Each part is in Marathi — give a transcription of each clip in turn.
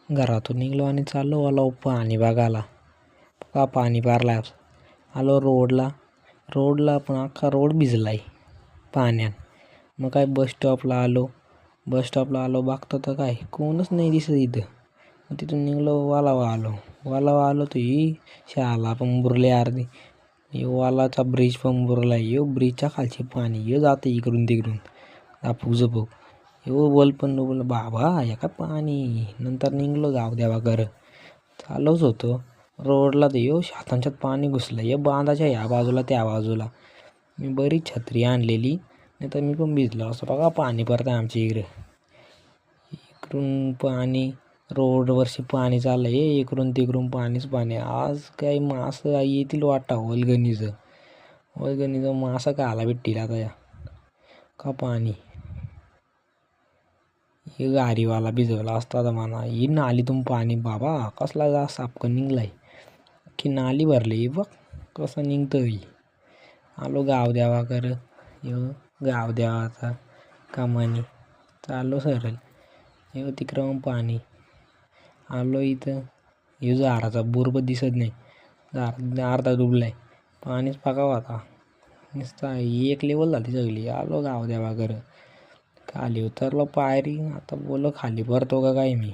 घरातून निघलो आणि चाललो आलो पाणी बघायला. का पाणी भरला. आलो रोडला पण अख्खा रोड भिजलाय पाण्यात. मग काय बस स्टॉपला आलो बघतो तर काय कोणच नाही दिसत इथं. मग तिथून निघलो वालावा आलो तर ही शाला पण बुरले अर्धी. वालाचा ब्रिज पण बुरलाय. ब्रिजच्या खालचे पाणी जातं इकडून तिकडून झापूक झपूक. बोल पण बोल बाबा या का पाणी. नंतर निघलो जाऊ द्यावा घर. चालवच होतो रोडला तर शेतांच्यात पाणी घुसलं. बांधाच्या या बाजूला त्या बाजूला. मी बरीच छत्री आणलेली नाही तर मी पण भिजलो असं. बघा पाणी पडतं आमच्या इकडून पाणी रोडवरशी पाणी चाललं इकडून तिकडून पाणीच पाणी. आज काही मासं येतील वाटा वलगणीचं मासा का आला भेटतील आता या का पाणी. हे गाडीवाला भिजवला असता तर म्हणा ही नालीतून पाणी बाबा कसला जा सापकन निघलाय की नाली भरली बघ कसं निघतं. आलो गाव द्यावा कर गाव द्यावाचा कामानी चाललो सरळ. तिकडं पाणी आलो इथं. झाडाचा बुरबत दिसत नाही. अर्धा डुबलाय. पाणीच पकावं आता नुसता एक लेवल झाली सगळी. आलो गाव द्यावा कर. खाली उतरलो पायरी. आता बोलो खाली भरतो का काय मी.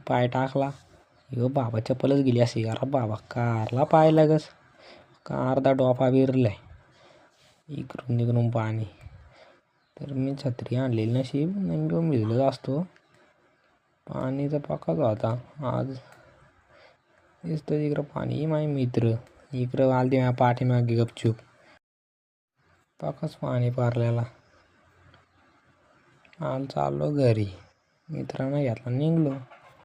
पाय टाकला बाबा चप्पलच गेली अशी. अरे बाबा कारला पाय लगस का अर्धा डोपा बिरलाय इकडून तिकडून पाणी. तर मी छत्री आणलेली नशीब नाही पण भिजलो असतो. पाणीचा पकाच होता आज. दिसतं तिकडं पाणी. माझे मित्र इकडं आलते माझ्या पाठीमागे गपचूप. पकाच पाणी पारलेला. चाललो घरी. मित्रांना घेतला निघलो.